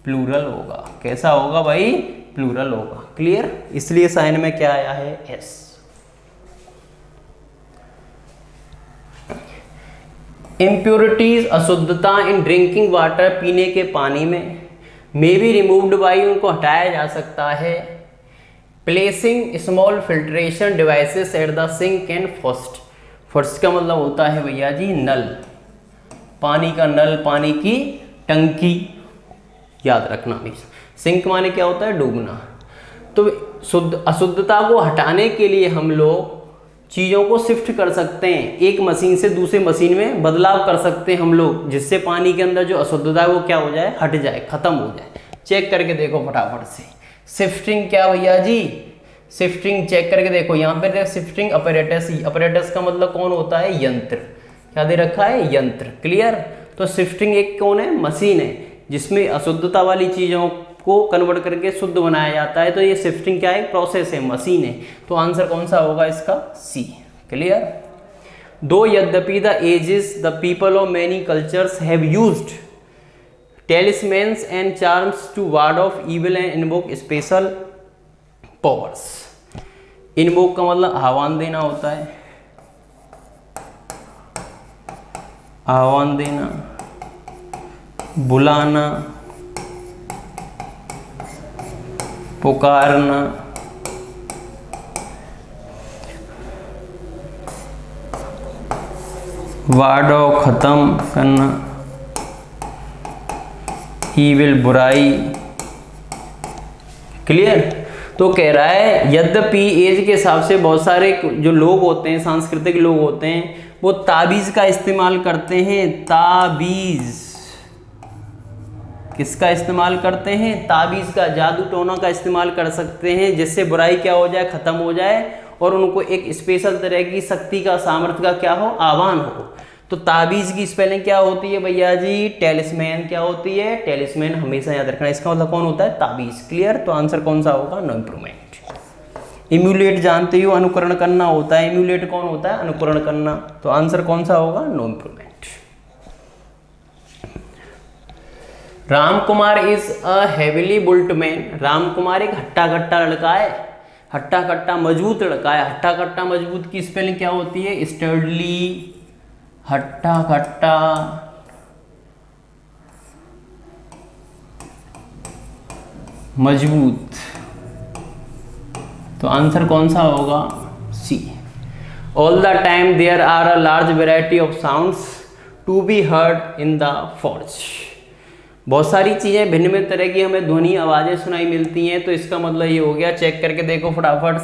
प्लूरल होगा। कैसा होगा भाई, प्लूरल होगा। क्लियर, इसलिए साइन में क्या आया है, एस। इम्प्योरिटीज अशुद्धता इन ड्रिंकिंग वाटर, पीने के पानी में, मे बी रिमूव्ड बाई, उनको हटाया जा सकता है। Placing small filtration devices at the sink and first. First का मतलब होता है भैया जी नल, पानी का नल, पानी की टंकी, याद रखना हमेशा। सिंक माने क्या होता है, डूबना। तो अशुद्धता को हटाने के लिए हम लोग चीज़ों को शिफ्ट कर सकते हैं, एक मशीन से दूसरी मशीन में बदलाव कर सकते हैं हम लोग, जिससे पानी के अंदर जो अशुद्धता है वो क्या हो जाए, हट जाए, खत्म हो जाए। चेक करके देखो फटाफट से। शिफ्टिंग क्या भैया जी, शिफ्टिंग चेक करके देखो यहाँ पे शिफ्टिंग अपरेटस। अपरेटस का मतलब कौन होता है, यंत्र। क्या दे रखा है, यंत्र। क्लियर, तो शिफ्टिंग एक कौन है, मशीन है, जिसमें अशुद्धता वाली चीज़ों को कन्वर्ट करके शुद्ध बनाया जाता है। तो ये शिफ्टिंग क्या है, प्रोसेस है, मशीन है। तो आंसर कौन सा होगा इसका, सी। क्लियर। दो यद्यपि the ages the people of many cultures have used talismans and charms to ward off evil and invoke special powers. Invoke का मतलब आह्वान देना होता है, आह्वान देना, बुलाना, पुकारना, वार्डो खत्म करना, ईविल बुराई। क्लियर। तो कह रहा है यद्यपि एज के हिसाब से बहुत सारे जो लोग होते हैं, सांस्कृतिक लोग होते हैं, वो ताबीज़ का इस्तेमाल करते हैं। ताबीज़ किसका इस्तेमाल करते हैं, ताबीज़ का, जादू टोना का इस्तेमाल कर सकते हैं, जिससे बुराई क्या हो जाए, ख़त्म हो जाए और उनको एक स्पेशल तरह की शक्ति का, सामर्थ्य का क्या हो, आह्वान हो। तो ताबीज़ की स्पेलिंग क्या होती है भैया जी, टेलिस्मैन। क्या होती है, टेलिस्मैन। हमेशा याद रखना, इसका मतलब कौन होता है, ताबीज़। क्लियर। तो आंसर कौन सा होगा, नो इम्प्रूवमेंट। इम्यूलेट जानते हो, अनुकरण करना होता है। इम्यूलेट कौन होता है, अनुकरण करना। तो आंसर कौन सा होगा, no improvement. Ram Kumar is a heavily built man. Ram Kumar एक हट्टा कट्टा लड़का है, हट्टा कट्टा मजबूत लड़का है। हट्टा कट्टा मजबूत की स्पेलिंग क्या होती है, स्टर्डली, हट्टा कट्टा, मजबूत। तो आंसर कौन सा होगा, C. All the time there are a large variety of sounds to be heard in the forest. बहुत सारी चीज़ें भिन्न भिन्न तरह की हमें ध्वनि आवाज़ें सुनाई मिलती हैं। तो इसका मतलब ये हो गया, चेक करके देखो फटाफट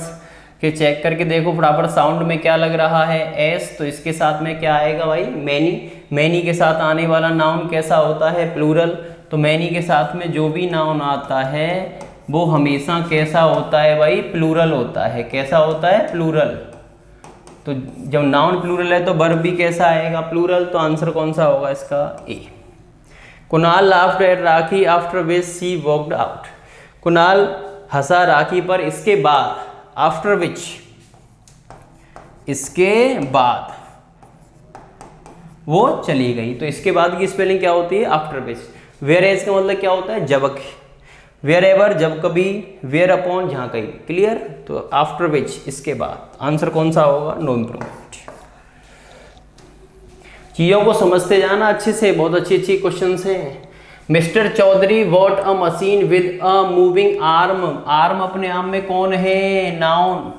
कि चेक करके देखो फटाफट साउंड में क्या लग रहा है, एस। तो इसके साथ में क्या आएगा भाई, मैनी। मैनी के साथ आने वाला नाउन कैसा होता है, प्लूरल। तो मैनी के साथ में जो भी नाउन आता है वो हमेशा कैसा होता है भाई, प्लूरल होता है। कैसा होता है, प्लूरल। तो जब नाउन प्लूरल है तो वर्ब भी कैसा आएगा, प्लूरल। तो आंसर कौन सा होगा इसका, A. Kunal laughed at Rakhi after which she walked out. Kunal हंसा राखी पर, इसके बाद, आफ्टर विच, इसके बाद वो चली गई। तो इसके बाद की स्पेलिंग क्या होती है, आफ्टर विच। वेयर एज का मतलब क्या होता है, जबक। वेयर एवर, जब कभी। वेयर अपॉन, जहाँ कहीं। क्लियर। तो आफ्टर विच, इसके बाद। आंसर कौन सा होगा, नो इम्प्रूवमेंट। चीज़ों को समझते जाना अच्छे से, बहुत अच्छी अच्छी क्वेश्चंस हैं। Mr Chaudhary what a machine with a moving arm. Arm अपने आप में कौन है, नाउन।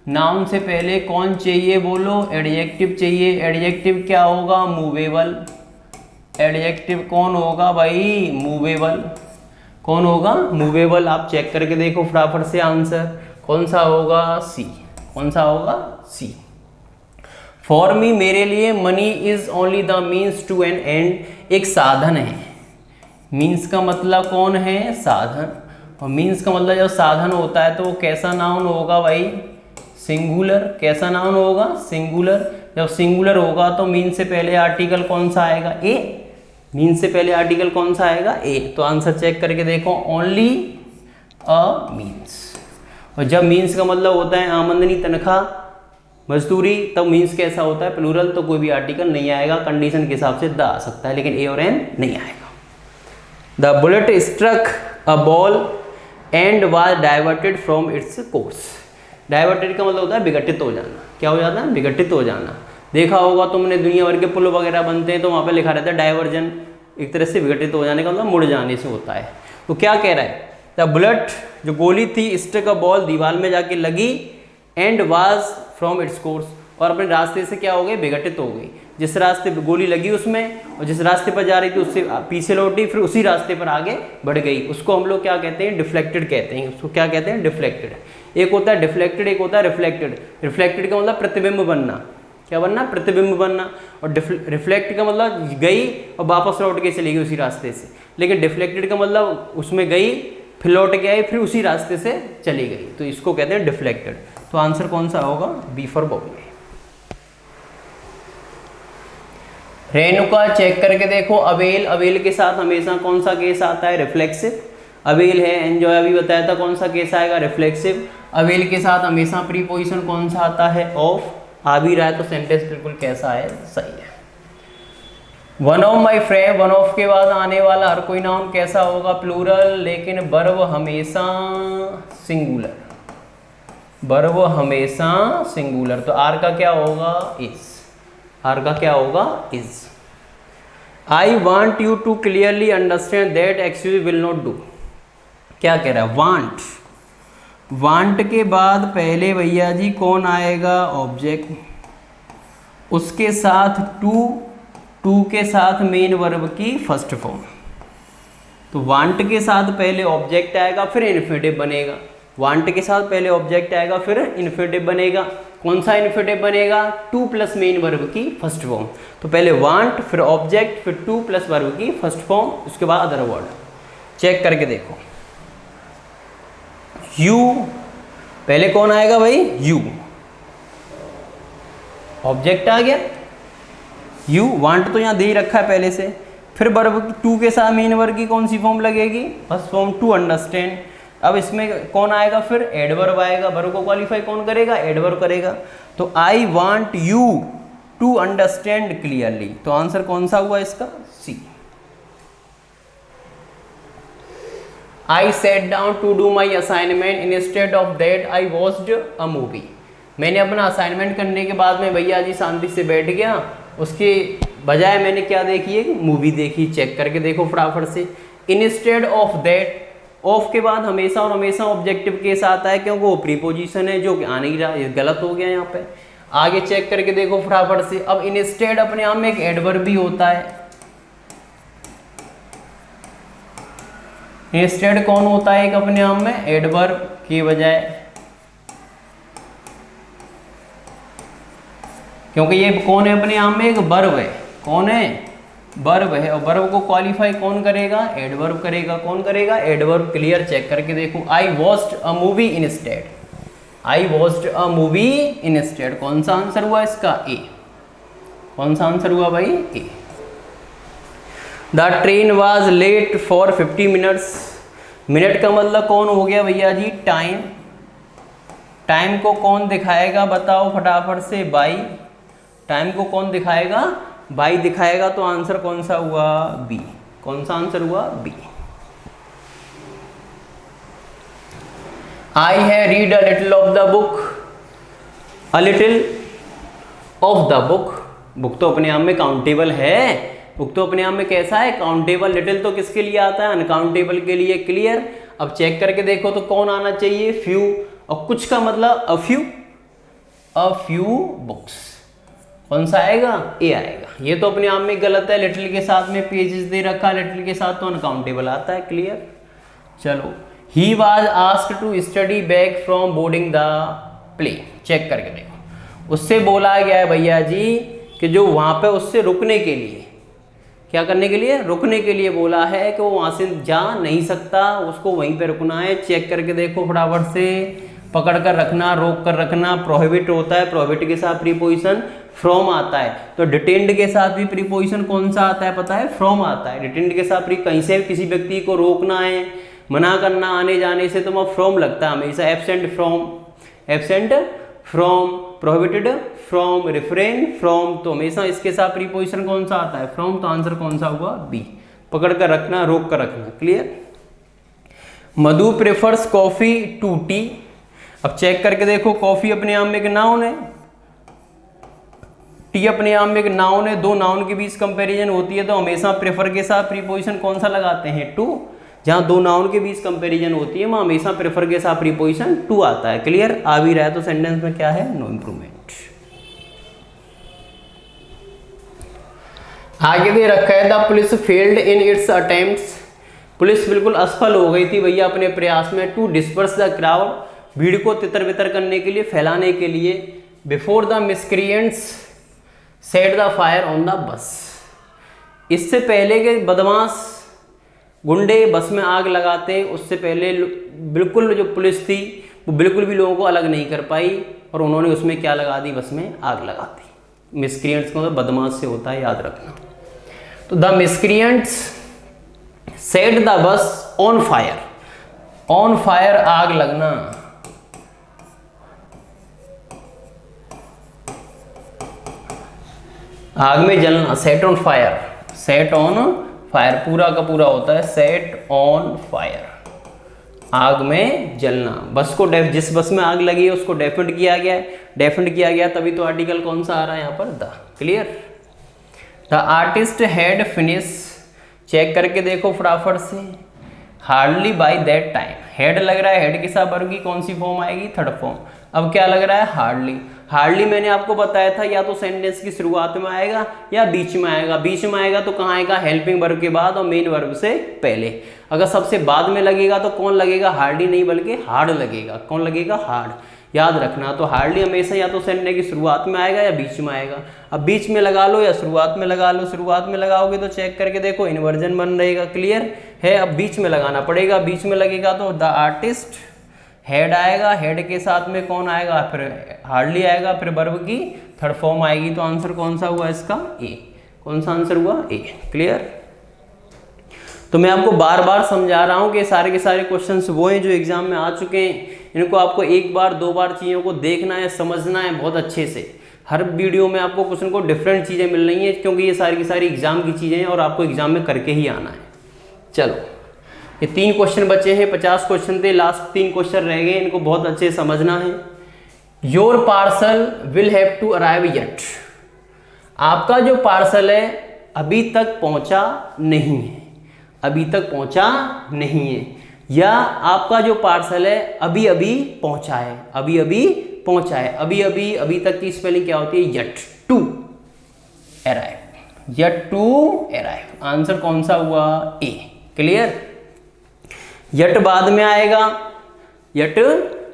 नाउन से पहले कौन चाहिए बोलो, एडजेक्टिव चाहिए। एडजेक्टिव क्या होगा, मूवेबल। एडजेक्टिव कौन होगा भाई, मूवेबल। कौन होगा, मूवेबल। आप चेक करके देखो फटाफट से आंसर कौन सा होगा, सी। कौन सा होगा, सी। फॉर मी, मेरे लिए, money is only the means to an end, एक साधन है। मीन्स का मतलब कौन है, साधन। और मीन्स का मतलब जब साधन होता है तो वो कैसा नाउन होगा भाई, सिंगुलर। कैसा नाउन होगा, सिंगुलर। जब सिंगुलर होगा तो मीन्स से पहले आर्टिकल कौन सा आएगा, ए। मीन्स से पहले आर्टिकल कौन सा आएगा, ए। तो आंसर चेक करके देखो, ओनली अ मीन्स। और जब मीन्स का मतलब होता है आमदनी, तनख्वाह, मजदूरी, तब मीन्स कैसा होता है, प्लूरल। तो कोई भी आर्टिकल नहीं आएगा, कंडीशन के हिसाब से द आ सकता है, लेकिन ए और एन नहीं आएगा। The bullet struck a ball and was diverted from its course. Diverted का मतलब होता है विघटित हो जाना। क्या हो जाता है, विघटित हो जाना। देखा होगा तुमने, दुनिया भर के पुल वगैरह बनते हैं तो वहाँ पे लिखा रहता है डाइवर्जन, एक तरह से विघटित हो जाने का मतलब मुड़ जाने से होता है। तो क्या कह रहा है, द बुलेट, जो गोली थी, स्ट्रक अ बॉल, दीवार में जाके लगी, and was from its course, और अपने रास्ते से क्या हो गई, विघटित हो गई। जिस रास्ते पे गोली लगी उसमें, और जिस रास्ते पर जा रही थी उससे पीछे लौटी, फिर उसी रास्ते पर आगे बढ़ गई। उसको हम लोग क्या कहते हैं, डिफ्लेक्टेड कहते हैं। उसको क्या कहते हैं, डिफ्लेक्टेड। एक होता है डिफ्लेक्टेड, एक होता है रिफ्लेक्टेड। रिफ्लेक्टेड का मतलब प्रतिबिंब बनना। क्या बनना, प्रतिबिंब बनना। और रिफ्लेक्ट का मतलब गई और वापस लौट के चली गई उसी रास्ते से। लेकिन डिफ्लेक्टेड का मतलब उसमें गई, फिर लौट के आई, फिर उसी रास्ते से चली गई। तो इसको कहते हैं डिफ्लेक्टेड। तो आंसर कौन सा होगा, B for Bombay. Renuka check करके देखो, अवेल, अवेल के साथ हमेशा कौन सा केस आता है, रिफ्लेक्सिव। अवेल है, एंजॉय अभी बताया था, कौन सा केस आएगा, रिफ्लेक्सिव। अवेल के साथ हमेशा प्रीपोजिशन कौन सा आता है, ऑफ। आ भी रहा है तो सेंटेंस बिल्कुल कैसा है, सही है। One of my friend, one of के बाद आने वाला हर कोई नाउन कैसा होगा, प्लूरल, लेकिन वर्ब हमेशा सिंगुलर। वर्ब हमेशा सिंगुलर। तो आर का क्या होगा, इज। आर का क्या होगा, is. I want you to clearly understand that excuse will not do. क्या कह रहा है, वांट। वांट के बाद पहले भैया जी कौन आएगा, ऑब्जेक्ट, उसके साथ टू, टू के साथ मेन वर्ब की फर्स्ट फॉर्म। तो वांट के साथ पहले ऑब्जेक्ट आएगा, फिर इन्फिनेटिव बनेगा। वांट के साथ पहले ऑब्जेक्ट आएगा, फिर इन्फिनेटिव बनेगा। कौन सा इन्फिनेटिव बनेगा, टू प्लस मेन वर्ब की फर्स्ट फॉर्म। तो पहले वांट, फिर ऑब्जेक्ट, फिर टू प्लस वर्ब की फर्स्ट फॉर्म, उसके बाद अदर वर्ड। चेक करके देखो, यू, पहले कौन आएगा भाई, यू, ऑब्जेक्ट आ गया, यू। वांट तो यहां दे ही रखा है पहले से। फिर वर्ब टू के साथ मेन वर्ब की कौन सी फॉर्म लगेगी, फर्स्ट फॉर्म, टू अंडरस्टैंड। अब इसमें कौन आएगा, फिर एडवर्ब आएगा। वर्ब को क्वालिफाई कौन करेगा, एडवर्ब करेगा। तो I want you to understand clearly. तो आंसर कौन सा हुआ इसका, सी। I sat down to do my assignment instead of that I watched a movie। मैंने अपना असाइनमेंट करने के बाद में भैया जी शांति से बैठ गया, उसके बजाय मैंने क्या देखी, एक मूवी देखी। चेक करके देखो फटाफट से। इंस्टेड ऑफ दैट, ऑफ के बाद हमेशा और हमेशा ऑब्जेक्टिव के साथ है, क्योंकि वो प्रीपोजिशन है जो कि आ नहीं रहा, ये गलत हो गया यहाँ पे। आगे चेक करके देखो फटाफट से। अब इंस्टेड अपने आप में एक एडवर्ब भी होता है। इंस्टेड कौन होता है, एक अपने आप में एडवर्ब की बजाय, क्योंकि ये कौन है, अपने आप में एक वर्ब है। कौन है, वर्ब है। और वर्ब को क्वालिफाई कौन करेगा, एडवर्ब करेगा। कौन करेगा, एडवर्ब। क्लियर, चेक करके देखो। I watched a movie instead, I watched a movie instead. कौन सा आंसर हुआ इसका, ए। कौन सा आंसर हुआ भाई, A. The train was late for 50 minutes. Minute का मतलब कौन हो गया भैया जी, टाइम। टाइम को कौन दिखाएगा, बताओ फटाफट से, बाई। टाइम को कौन दिखाएगा, बाई दिखाएगा। तो आंसर कौन सा हुआ, बी। कौन सा आंसर हुआ, B. I have read a little of the book, a little of the book. Book तो अपने आप में काउंटेबल है। बुक तो अपने आप में कैसा है, काउंटेबल। लिटिल तो किसके लिए आता है, अनकाउंटेबल के लिए। क्लियर। अब चेक करके देखो तो कौन आना चाहिए, फ्यू। और कुछ का मतलब a few, a few books. कौन सा आएगा, ए आएगा। ये तो अपने आप में गलत है। लिटिल के साथ में पेजेस दे रखा है, लिटिल के साथ तो अनकाउंटेबल आता है। क्लियर। चलो, he was asked to study back from boarding the play. Check करके देखो, उससे बोला गया है भैया जी कि जो वहां पे उससे रुकने के लिए, क्या करने के लिए, रुकने के लिए बोला है कि वो वहां से जा नहीं सकता, उसको वहीं पे रुकना है। चेक करके देखो फटाफट से, पकड़ कर रखना, रोक कर रखना, प्रोहिबिट होता है, प्रोहिबिट के साथ प्रीपोजिशन फ्रॉम आता है। तो डिटेन्ड के साथ भी प्रीपोजिशन कौन सा आता है पता है, फ्रॉम आता है। डिटेन्ड के साथ कहीं से किसी व्यक्ति को रोकना है, मना करना आने जाने से, तो वह फ्रॉम लगता है हमेशा। Absent from, absent from, prohibited from, refrain from, तो हमेशा इसके साथ प्रीपोजिशन कौन सा आता है, फ्रॉम। तो आंसर कौन सा हुआ, बी। पकड़ कर रखना, रोक कर रखना। Clear. Madhu prefers coffee to tea. अब चेक करके देखो, कॉफी अपने आप में एक नाउन है, टी अपने आप में एक नाउन है, दो नाउन के बीच कंपैरिजन होती है तो हमेशा प्रेफर के साथ प्रीपोजिशन कौन सा लगाते हैं, टू। जहां दो नाउन के बीच कंपैरिजन होती है वहां हमेशा प्रेफर के साथ प्रीपोजिशन टू आता है। क्लियर। आ भी रहा है तो सेंटेंस में क्या है, नो इंप्रूवमेंट। आगे दे रखा है, the police failed in its attempts. Police बिल्कुल असफल हो गई थी भैया अपने प्रयास में, टू डिस्पर्स द क्राउड, भीड़ को तितर बितर करने के लिए, फैलाने के लिए। Before the miscreants set the fire on the bus. इससे पहले के बदमाश गुंडे बस में आग लगाते, उससे पहले बिल्कुल जो पुलिस थी वो बिल्कुल भी लोगों को अलग नहीं कर पाई और उन्होंने उसमें क्या लगा दी, बस में आग लगा दी। मिसक्रिएंट्स को बदमाश से होता है, याद रखना। तो the miscreants set the bus on fire, on fire आग लगना। आग में जलना, set on fire, set on fire पूरा का पूरा होता है सेट ऑन फायर, आग में जलना। बस को जिस बस में आग लगी है उसको डेफिनेट किया गया है, डेफिनेट किया गया तभी तो आर्टिकल कौन सा आ रहा है यहाँ पर, the. Clear. The artist had finish, check करके देखो फटाफट से, hardly by that time. Had लग रहा है, हेड के साथ वर्ब की कौन सी फॉर्म आएगी, थर्ड फॉर्म। अब क्या लग रहा है, हार्डली। हार्डली मैंने आपको बताया था या तो सेंटेंस की शुरुआत में आएगा या बीच में आएगा। बीच में आएगा तो कहाँ आएगा, हेल्पिंग वर्ब के बाद और मेन वर्ब से पहले। अगर सबसे बाद में लगेगा तो कौन लगेगा, हार्डली नहीं बल्कि हार्ड लगेगा। कौन लगेगा, हार्ड। याद रखना। तो हार्डली हमेशा या तो सेंटेंस की शुरुआत में आएगा या बीच में आएगा। अब बीच में लगा लो या शुरुआत में लगा लो। शुरुआत में लगाओगे तो चेक करके देखो इन्वर्जन बन रहेगा। क्लियर है। अब बीच में लगाना पड़ेगा, बीच में लगेगा तो द आर्टिस्ट हेड आएगा, हेड के साथ में कौन आएगा, फिर हार्डली आएगा, फिर वर्ब की थर्ड फॉर्म आएगी। तो आंसर कौन सा हुआ इसका, ए। कौन सा आंसर हुआ, ए। क्लियर। तो मैं आपको बार बार समझा रहा हूं कि सारे के सारे क्वेश्चंस वो हैं जो एग्जाम में आ चुके हैं। इनको आपको एक बार दो बार चीज़ों को देखना है, समझना है बहुत अच्छे से। हर वीडियो में आपको कुछ न कुछ डिफरेंट चीज़ें मिल रही हैं क्योंकि ये सारी की सारी एग्जाम की चीज़ें हैं और आपको एग्जाम में करके ही आना है। चलो, ये 3 क्वेश्चन बचे हैं, 50 क्वेश्चन थे, लास्ट 3 क्वेश्चन रह गए, इनको बहुत अच्छे से समझना है। Your parcel will have to arrive yet. आपका जो पार्सल है अभी तक पहुंचा नहीं है, अभी तक पहुंचा नहीं है, या आपका जो पार्सल है अभी अभी पहुंचा है, अभी अभी पहुंचा है। अभी अभी अभी तक की स्पेलिंग क्या होती है, yet to arrive, yet to arrive. Answer कौन सा हुआ, ए। क्लियर। यट बाद में आएगा, यट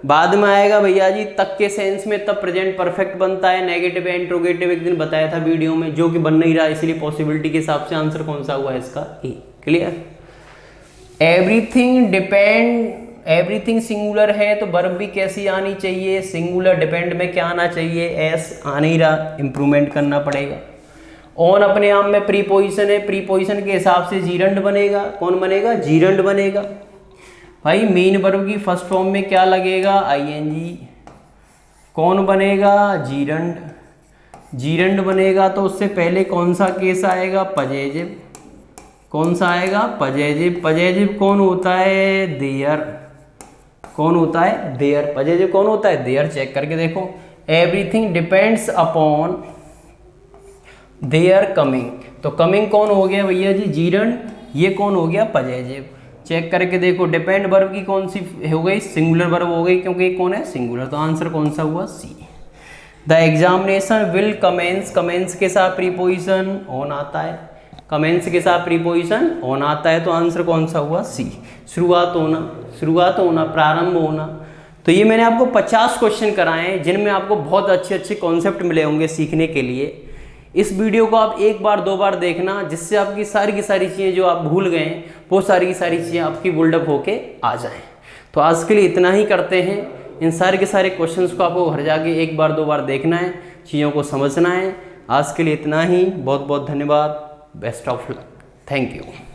बाद में आएगा भैया जी, तक के सेंस में तब प्रेजेंट परफेक्ट बनता है। नेगेटिव या इंट्रोगेटिव एक दिन बताया था वीडियो में, जो कि बन नहीं रहा, इसलिए पॉसिबिलिटी के हिसाब से आंसर कौन सा हुआ इसका, A. Clear. Everything depend, everything singular है तो वर्ब भी कैसी आनी चाहिए, सिंगुलर। डिपेंड में क्या आना चाहिए, एस। आ नहीं रहा, इंप्रूवमेंट करना पड़ेगा। ऑन अपने आप में प्रीपोजिशन है, प्रीपोजिशन के हिसाब से जीरंड बनेगा। कौन बनेगा, जीरंड बनेगा भाई। मेन वर्ब की फर्स्ट फॉर्म में क्या लगेगा, आईएनजी। कौन बनेगा, जीरंड। जीरंड बनेगा तो उससे पहले कौन सा केस आएगा, पजेजिव। कौन सा आएगा, पजेजिव। पजेजिव कौन होता है, देयर। कौन होता है, देयर। पजेजिव कौन होता है, देयर। चेक करके देखो, everything depends upon their coming. तो कमिंग कौन हो गया भैया जी, जीरंड। ये कौन हो गया, पजेजिव। चेक करके देखो, डिपेंड वर्ब की कौन सी हो गई, सिंगुलर वर्ब हो गई, क्योंकि ये कौन है, सिंगुलर। तो आंसर कौन सा हुआ, C. The examination will commence. Commence के साथ प्रीपोजिशन ऑन आता है, कमेंस के साथ प्रीपोजिशन ऑन आता है, तो आंसर कौन सा हुआ, सी। शुरुआत होना, शुरुआत होना, प्रारंभ होना। तो ये मैंने आपको 50 क्वेश्चन कराए हैं जिनमें आपको बहुत अच्छे अच्छे कॉन्सेप्ट मिले होंगे सीखने के लिए। इस वीडियो को आप एक बार 2 बार देखना, जिससे आपकी सारी की सारी चीज़ें जो आप भूल गए हैं वो सारी की सारी चीज़ें आपकी बिल्डअप होके आ जाएं। तो आज के लिए इतना ही करते हैं। इन सारे के सारे क्वेश्चंस को आपको घर जाके एक बार 2 बार देखना है, चीज़ों को समझना है। आज के लिए इतना ही। बहुत बहुत धन्यवाद। Best of luck. Thank you.